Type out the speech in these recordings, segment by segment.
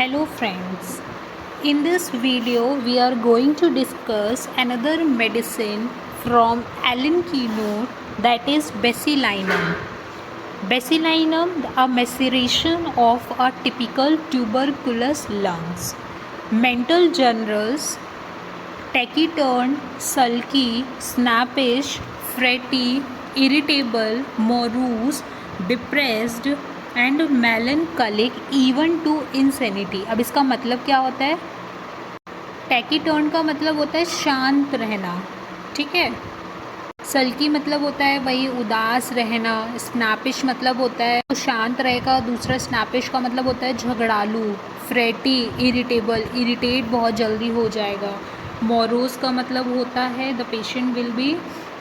Hello friends, in this video we are going to discuss another medicine from Allen Keynote, that is Besilinum. Besilinum, a maceration of a typical tuberculous lungs. Mental generals: taciturn, sulky, snappish, fretty, irritable, morose, depressed and melancholic even to insanity। अब इसका मतलब क्या होता है? टैकीटर्न का मतलब होता है शांत रहना, ठीक है। सल्की मतलब होता है वही उदास रहना। स्नैपिश मतलब होता है तो शांत रहेगा। दूसरा स्नैपिश का मतलब होता है झगड़ालू। फ्रेटी, इरिटेबल, इरिटेट बहुत जल्दी हो जाएगा। मोरोस का मतलब होता है the patient will be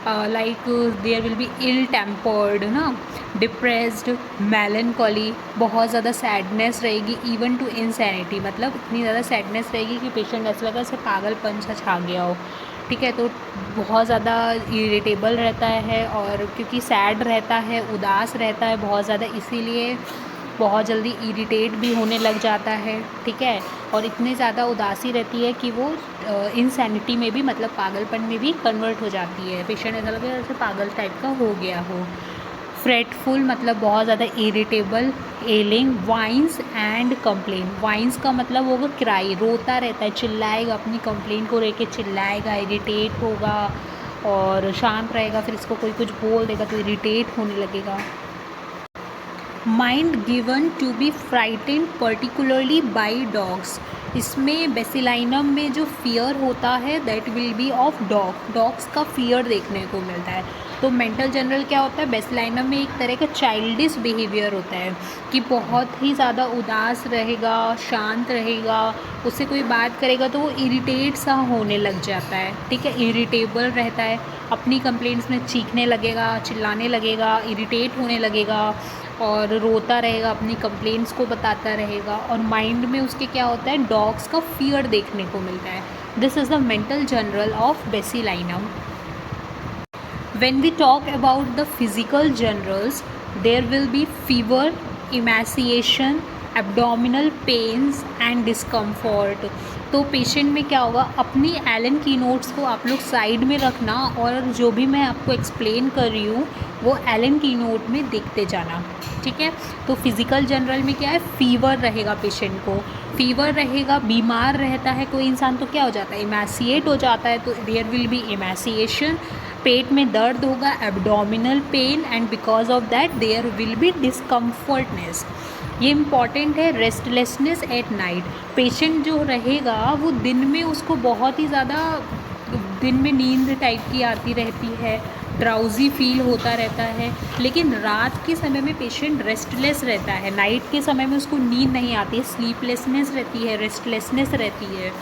like there will be ill tempered ना। डिप्रेस्ड, मेलनकॉली, बहुत ज़्यादा सैडनेस रहेगी। इवन टू इंसैनिटी मतलब इतनी ज़्यादा सैडनेस रहेगी कि पेशेंट ऐसा लगा जैसे पागलपन सा छा गया हो, ठीक है। तो बहुत ज़्यादा इरिटेबल रहता है और क्योंकि सैड रहता है, उदास रहता है बहुत ज़्यादा, इसीलिए बहुत जल्दी इरिटेट भी होने लग जाता है, ठीक है। और इतनी ज़्यादा उदासी रहती है कि वो इंसैनिटी में भी मतलब पागलपन में भी कन्वर्ट हो जाती है। पेशेंट ऐसा लगेगा जैसे पागल टाइप का हो गया हो। फ्रेटफुल मतलब बहुत ज़्यादा irritable. Ailing, whines and complain. Whines का मतलब होगा क्राई, रोता रहता है, चिल्लाएगा, अपनी कंप्लेन को लेके चिल्लाएगा, इरिटेट होगा और शांत रहेगा। फिर इसको कोई कुछ बोल देगा तो इरिटेट होने लगेगा। Mind given to be frightened particularly by dogs. इसमें बेसिलाइनम में जो फियर होता है that will be of dogs का फियर देखने को मिलता है। तो मेंटल जनरल क्या होता है? बेसिलाइनम में एक तरह का चाइल्डिश बिहेवियर होता है कि बहुत ही ज़्यादा उदास रहेगा, शांत रहेगा, उससे कोई बात करेगा तो वो इरिटेट सा होने लग जाता है, ठीक है। इरिटेबल रहता है, अपनी कंप्लेंट्स में चीखने लगेगा, चिल्लाने लगेगा, इरिटेट होने लगेगा और रोता रहेगा, अपनी कंप्लेंट्स को बताता रहेगा। और माइंड में उसके क्या होता है? डॉग्स का फियर देखने को मिलता है। This is the mental general of Bacillinum. When we talk about the physical generals, there will be fever, emaciation, abdominal pains and discomfort। तो पेशेंट में क्या होगा? अपनी एलन की नोट्स को आप लोग साइड में रखना और जो भी मैं आपको एक्सप्लेन कर रही हूँ वो एलन की नोट में देखते जाना, ठीक है। तो फिज़िकल जनरल में क्या है? फीवर रहेगा, पेशेंट को फीवर रहेगा, बीमार रहता है कोई इंसान तो क्या हो जाता है? इमैसिएट हो जाता है, तो देयर विल बी इमैसिएशन। पेट में दर्द होगा, abdominal pain, and because of that there will be discomfortness. ये इम्पॉर्टेंट है। रेस्टलेसनेस एट नाइट, पेशेंट जो रहेगा वो दिन में उसको बहुत ही ज़्यादा दिन में नींद टाइप की आती रहती है, ड्राउजी फील होता रहता है, लेकिन रात के समय में पेशेंट रेस्टलेस रहता है। नाइट के समय में उसको नींद नहीं आती है, स्लीपलेसनेस रहती है, रेस्टलेसनेस रहती है।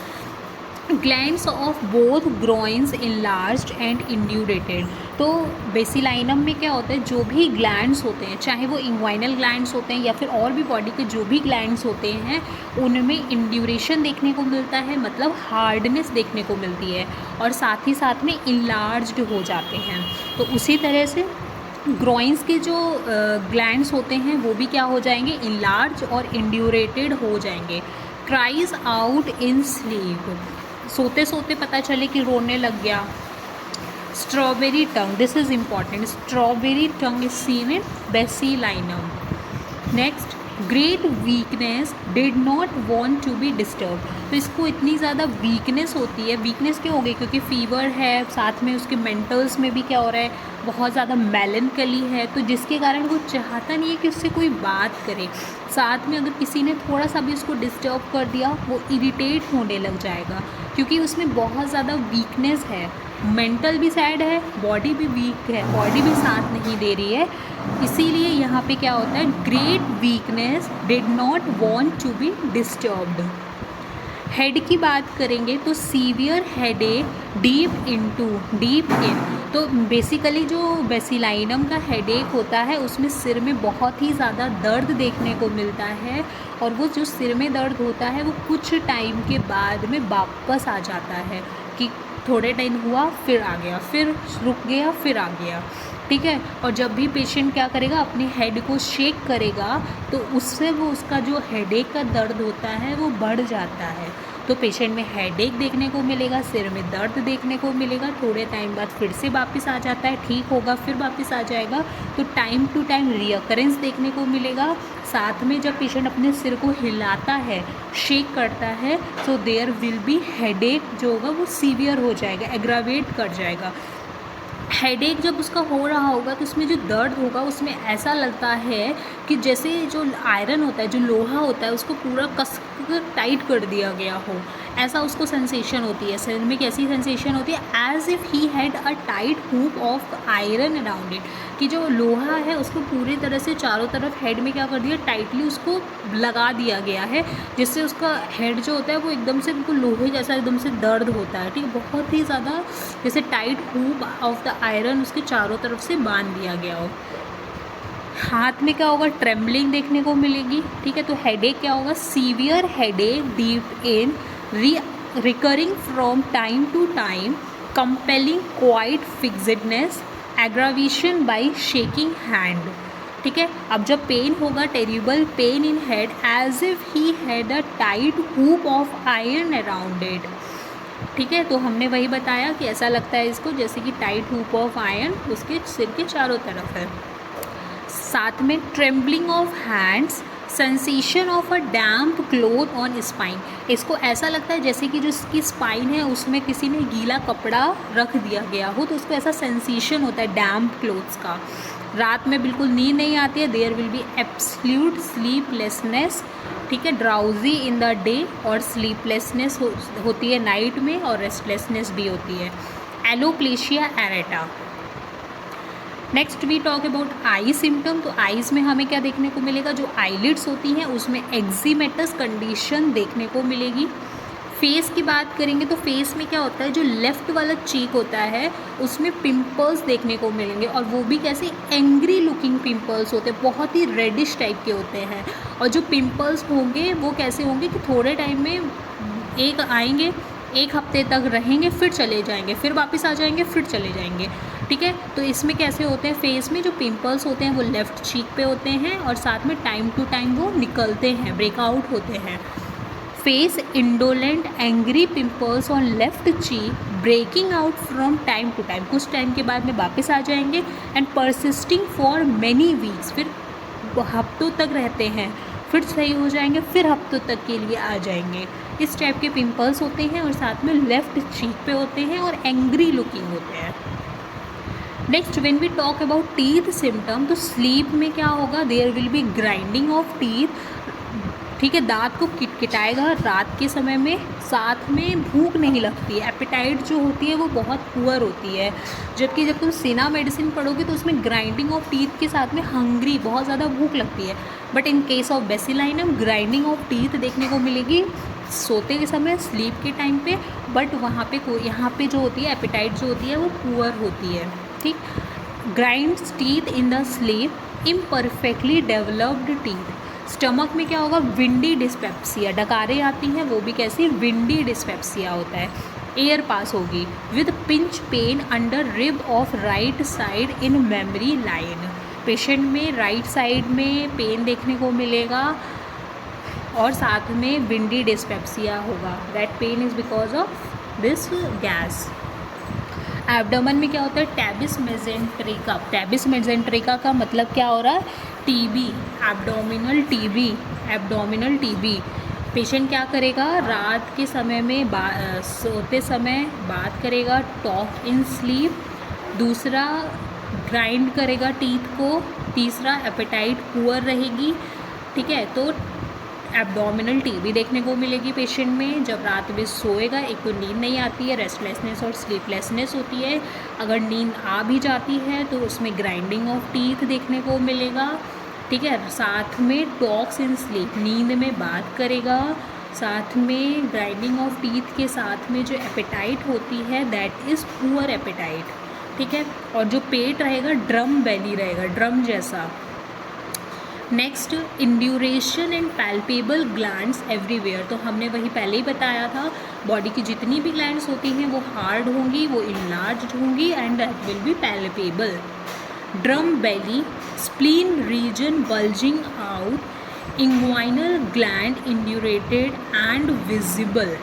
Glands of both groins enlarged and indurated. तो बेसिलाइनम में क्या होता है? जो भी ग्लैंड्स होते हैं, चाहे वो इंग्वाइनल ग्लैंड्स होते हैं या फिर और भी बॉडी के जो भी ग्लैंड्स होते हैं, उनमें इंड्यूरेशन देखने को मिलता है, मतलब हार्डनेस देखने को मिलती है, और साथ ही साथ में इनलार्ज्ड हो जाते हैं। तो उसी तरह से ग्रोइंस के जो ग्लैंड्स होते हैं वो भी क्या हो जाएंगे? इनलार्ज और इंड्यूरेटेड हो जाएंगे। क्राइज आउट इन स्लीप, सोते सोते पता चले कि रोने लग गया। Strawberry tongue, this is important, strawberry tongue is seen in Bacillinum. Next, great weakness, did not want to be disturb. तो इसको इतनी ज़्यादा वीकनेस होती है। वीकनेस क्यों हो गई? क्योंकि फीवर है, साथ में उसके मेंटल्स में भी क्या हो रहा है? बहुत ज़्यादा मेलनकली है, तो जिसके कारण वो चाहता नहीं है कि उससे कोई बात करे। साथ में अगर किसी ने थोड़ा सा भी उसको डिस्टर्ब कर दिया वो इरिटेट होने लग जाएगा, क्योंकि उसमें बहुत ज़्यादा वीकनेस है। मेंटल भी सैड है, बॉडी भी वीक है, बॉडी भी साथ नहीं दे रही है। इसीलिए यहाँ पे क्या होता है? Great weakness, did not want to be disturbed. Head की बात करेंगे तो सीवियर हेडेक, डीप इन। तो बेसिकली जो बेसिलाइनम का हेडेक होता है उसमें सिर में बहुत ही ज़्यादा दर्द देखने को मिलता है, और वो जो सिर में दर्द होता है वो कुछ टाइम के बाद में वापस आ जाता है, कि थोड़े टाइम हुआ फिर आ गया, फिर रुक गया फिर आ गया। ठीक है। और जब भी पेशेंट क्या करेगा, अपने हेड को शेक करेगा तो उससे वो उसका जो हेडेक का दर्द होता है वो बढ़ जाता है। तो पेशेंट में हेडेक देखने को मिलेगा, सिर में दर्द देखने को मिलेगा, थोड़े टाइम बाद फिर से वापस आ जाता है, ठीक होगा फिर वापस आ जाएगा। तो टाइम टू टाइम रियकरेंस देखने को मिलेगा। साथ में जब पेशेंट अपने सिर को हिलाता है, शेक करता है, so there will be headache जो होगा वो सीवियर हो जाएगा, एग्रावेट कर जाएगा। हेडेक जब उसका हो रहा होगा तो उसमें जो दर्द होगा उसमें ऐसा लगता है कि जैसे जो आयरन होता है, जो लोहा होता है, उसको पूरा कस कर टाइट कर दिया गया हो, ऐसा उसको सेंसेशन होती है। सिर में कैसी सेंसेशन होती है, as if he had a tight hook of iron around it, कि जो लोहा है उसको पूरी तरह से चारों तरफ हेड में क्या कर दिया, टाइटली उसको लगा दिया गया है, जिससे उसका हेड जो होता है वो एकदम से बिल्कुल लोहे जैसा एकदम से दर्द होता है। ठीक है, बहुत ही ज़्यादा जैसे tight hook of the iron उसके चारों तरफ से बांध दिया गया हो। हाथ में क्या होगा, ट्रेम्बलिंग देखने को मिलेगी। ठीक है, तो हेडेक क्या होगा, severe headache deep in recurring from time to time, compelling quiet fixedness, aggravation by shaking hand. ठीक है, अब जब पेन होगा, terrible pain in head as if he had a tight hook of iron around it. ठीक है, तो हमने वही बताया कि ऐसा लगता है इसको जैसे कि टाइट हुक ऑफ आयरन उसके सिर के चारों तरफ है। साथ में trembling of hands, sensation of a damp cloth on spine, इसको ऐसा लगता है जैसे कि जो इसकी स्पाइन है उसमें किसी ने गीला कपड़ा रख दिया गया हो, तो उसको ऐसा सेंसेशन होता है डैम्प क्लोथ्स का। रात में बिल्कुल नींद नहीं आती है, there will be absolute sleeplessness. ठीक है, ड्राउजी इन द डे और स्लीपलेसनेस होती है नाइट में, और रेस्टलेसनेस भी होती है। Alopecia areata. Next we talk about eye symptom. तो आईज़ में हमें क्या देखने को मिलेगा, जो आईलिड्स होती हैं उसमें एक्जिमेटस कंडीशन देखने को मिलेगी। फेस की बात करेंगे तो फेस में क्या होता है, जो लेफ़्ट वाला चीक होता है उसमें पिंपल्स देखने को मिलेंगे, और वो भी कैसे, एंग्री लुकिंग पिंपल्स होते हैं, बहुत ही रेडिश टाइप के होते हैं। और जो पिंपल्स होंगे वो कैसे होंगे कि थोड़े टाइम में एक आएंगे, एक हफ्ते तक रहेंगे, फिर चले जाएंगे, फिर वापस आ जाएंगे, फिर चले जाएंगे। ठीक है, तो इसमें कैसे होते हैं, फेस में जो पिंपल्स होते हैं वो लेफ़्ट चीक पे होते हैं, और साथ में टाइम टू टाइम वो निकलते हैं, ब्रेकआउट होते हैं। Face indolent angry pimples on left cheek breaking out from time to time, कुछ टाइम के बाद में वापस आ जाएंगे, and persisting for many weeks, फिर हफ्तों तक रहते हैं, फिर सही हो जाएंगे, फिर हफ्तों तक के लिए आ जाएंगे। इस टाइप के पिंपल्स होते हैं, और साथ में लेफ़्ट चीक पे होते हैं, और एंग्री लुकिंग होते हैं। Next when we talk about teeth symptom, तो स्लीप में क्या होगा, there will be grinding of teeth. ठीक है, दांत को किटकिटाएगा रात के समय में, साथ में भूख नहीं लगती है, एपेटाइट जो होती है वो बहुत पुअर होती है। जबकि जब तुम सिना मेडिसिन पढ़ोगे तो उसमें ग्राइंडिंग ऑफ टीथ के साथ में हंग्री, बहुत ज़्यादा भूख लगती है। But in case of Bacillinum grinding of teeth देखने को मिलेगी सोते के समय, स्लीप के टाइम पे, बट वहाँ पे यहाँ पे जो होती है एपेटाइट जो होती है वो पुअर होती है। ठीक, grinds teeth in the sleep, imperfectly developed teeth. Stomach में क्या होगा, विंडी डिस्पेप्सिया, डकारें आती हैं, वो भी कैसी, विंडी डिस्पेप्सिया होता है। एयर पास होगी with pinch pain under rib of right side in memory line. Patient में राइट साइड में पेन देखने को मिलेगा, और साथ में विंडी डिस्पेप्सिया होगा। That pain is because of this gas. Abdomen में क्या होता है, टैबिस मेजेंट्रिका। टैबिस मेजेंट्रिका का मतलब क्या हो रहा है, TB, abdominal TB, abdominal TB. Patient क्या करेगा, रात के समय में सोते समय बात करेगा, टॉक इन स्लीप। दूसरा, ग्राइंड करेगा टीथ को। तीसरा, एपेटाइट पुअर रहेगी। ठीक है, तो एब्डोमिनल टीबी देखने को मिलेगी पेशेंट में। जब रात में सोएगा, एक तो नींद नहीं आती है, रेस्टलेसनेस और स्लीपलेसनेस होती है। अगर नींद आ भी जाती है तो उसमें ग्राइंडिंग ऑफ टीथ देखने को मिलेगा। ठीक है, साथ में टॉक्स इन स्लीप, नींद में बात करेगा। साथ में ग्राइंडिंग ऑफ टीथ के साथ में जो एपेटाइट होती है दैट इज़ पुअर एपेटाइट। ठीक है, और जो पेट रहेगा ड्रम बेली रहेगा, ड्रम जैसा। Next, induration and palpable glands everywhere. तो हमने वही पहले ही बताया था, बॉडी की जितनी भी ग्लैंड्स होती हैं वो हार्ड होंगी, वो इनलार्ज्ड होंगी, and that will be palpable. Drum belly, spleen region bulging out, inguinal gland indurated and visible,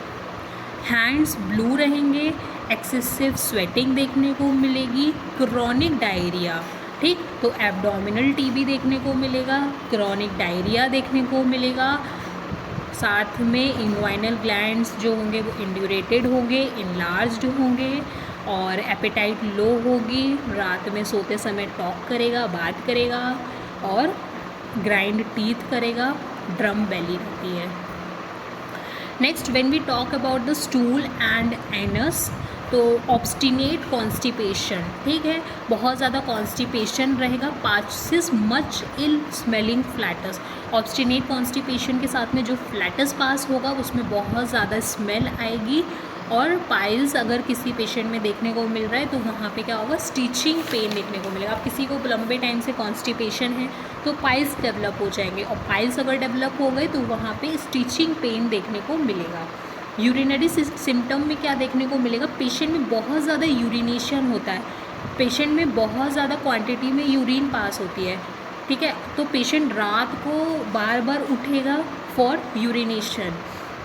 hands blue रहेंगे, एक्सेसिव स्वेटिंग देखने को मिलेगी, क्रॉनिक डायरिया, ठीक, तो एब्डोमिनल टीबी देखने को मिलेगा, क्रॉनिक डायरिया देखने को मिलेगा, साथ में इंग्वाइनल ग्लैंड्स जो होंगे वो इंड्यूरेटेड होंगे, इनलार्ज्ड होंगे, और एपेटाइट लो होगी, रात में सोते समय टॉक करेगा, बात करेगा, और ग्राइंड टीथ करेगा, ड्रम बेली रहती है। Next when we talk about the stool and anus, तो ऑब्स्टिनेट कॉन्स्टिपेशन, ठीक है, बहुत ज़्यादा कॉन्स्टिपेशन रहेगा, passes much ill smelling flatus, obstinate constipation के साथ में जो फ्लैटस पास होगा उसमें बहुत ज़्यादा स्मेल आएगी, और पाइल्स अगर किसी पेशेंट में देखने को मिल रहा है तो वहाँ पे क्या होगा, स्टिचिंग पेन देखने को मिलेगा। अब किसी को लंबे टाइम से कॉन्स्टिपेशन है तो पाइल्स डेवलप हो जाएंगे, और पाइल्स अगर डेवलप हो गए तो वहाँ पे स्टिचिंग पेन देखने को मिलेगा। यूरिनरी सिम्टम में क्या देखने को मिलेगा, पेशेंट में बहुत ज़्यादा यूरिनेशन होता है, पेशेंट में बहुत ज़्यादा क्वांटिटी में यूरिन पास होती है, ठीक है, तो पेशेंट रात को बार बार उठेगा for urination.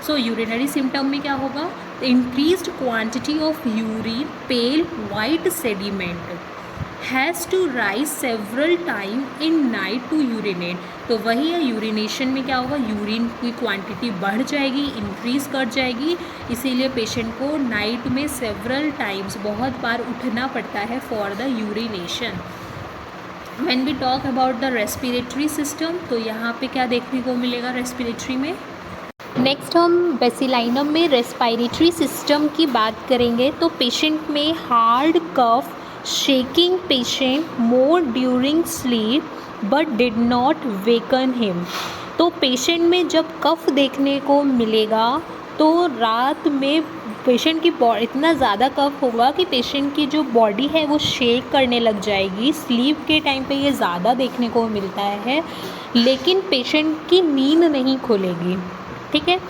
So urinary symptom में क्या होगा, increased quantity of urine, pale white sediment, has to rise several time in night to urinate, तो वही है, यूरिनेशन में क्या होगा, यूरिन की क्वांटिटी बढ़ जाएगी, इंक्रीज़ कर जाएगी, इसीलिए पेशेंट को नाइट में सेवरल टाइम्स बहुत बार उठना पड़ता है for the urination. When we talk about the respiratory system, तो यहाँ पे क्या देखने को मिलेगा रेस्पिरेटरी में। नेक्स्ट हम बेसिलाइनम में रेस्पिरेटरी सिस्टम की बात करेंगे, तो पेशेंट में hard cough, shaking patient more during sleep but did not woken him, तो पेशेंट में जब कफ देखने को मिलेगा तो रात में पेशेंट की इतना ज़्यादा कफ होगा कि पेशेंट की जो बॉडी है वो शेक करने लग जाएगी। स्लीप के टाइम पे ये ज़्यादा देखने को मिलता है, लेकिन पेशेंट की नींद नहीं खुलेगी, ठीक है।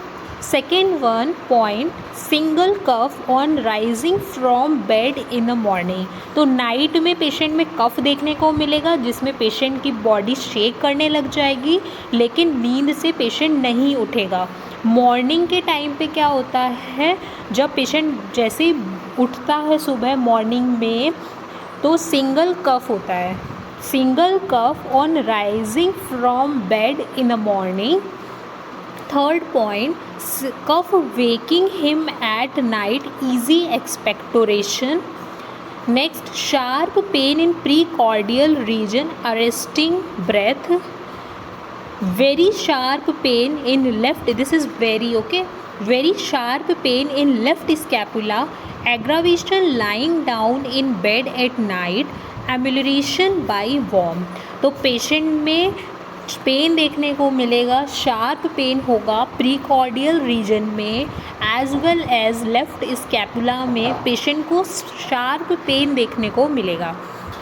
Second one point, single cough on rising from bed in the morning, तो नाइट में पेशेंट में कफ देखने को मिलेगा जिसमें पेशेंट की बॉडी शेक करने लग जाएगी, लेकिन नींद से पेशेंट नहीं उठेगा। मॉर्निंग के टाइम पे क्या होता है, जब पेशेंट जैसे ही उठता है सुबह मॉर्निंग में तो सिंगल कफ होता है, single cough on rising from bed in the morning. Third point, cough waking him at night, easy expectoration. Next, sharp pain in precordial region, arresting breath, very sharp pain in left, this is very sharp pain in left scapula, aggravation lying down in bed at night, amelioration by warm, तो patient में pain देखने को मिलेगा, sharp pain होगा precordial region में as well as left scapula में patient को sharp pain देखने को मिलेगा।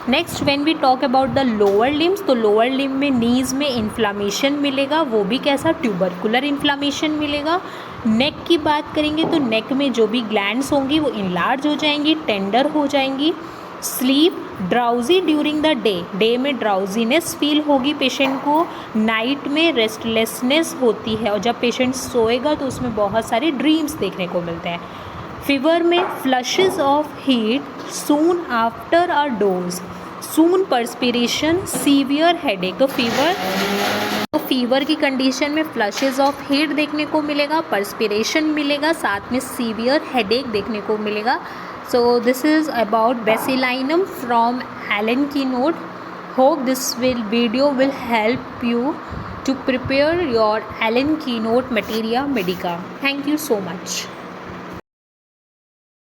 Next when we talk about the lower limbs, तो लोअर लिम में नीज़ में इन्फ्लामेशन मिलेगा, वो भी कैसा, ट्यूबरकुलर इन्फ्लामेशन मिलेगा। नेक की बात करेंगे तो नेक में जो भी ग्लैंड्स होंगी वो इनलार्ज हो जाएंगी, टेंडर हो जाएंगी। Sleep, drowsy during the day में ड्राउजीनेस फील होगी पेशेंट को, नाइट में रेस्टलेसनेस होती है, और जब पेशेंट सोएगा तो उसमें बहुत सारे ड्रीम्स देखने को मिलते हैं। फीवर में flushes of heat soon after a dose, soon perspiration, severe headache, तो फीवर की कंडीशन में फ्लशेस ऑफ हीट देखने को मिलेगा, पर्सपिरेशन मिलेगा, साथ में सीवियर हेडेक देखने को मिलेगा। So this is about Bacillinum from Allen keynote. Hope this video will help you to prepare your Allen Keynote Materia Medica. Thank you so much.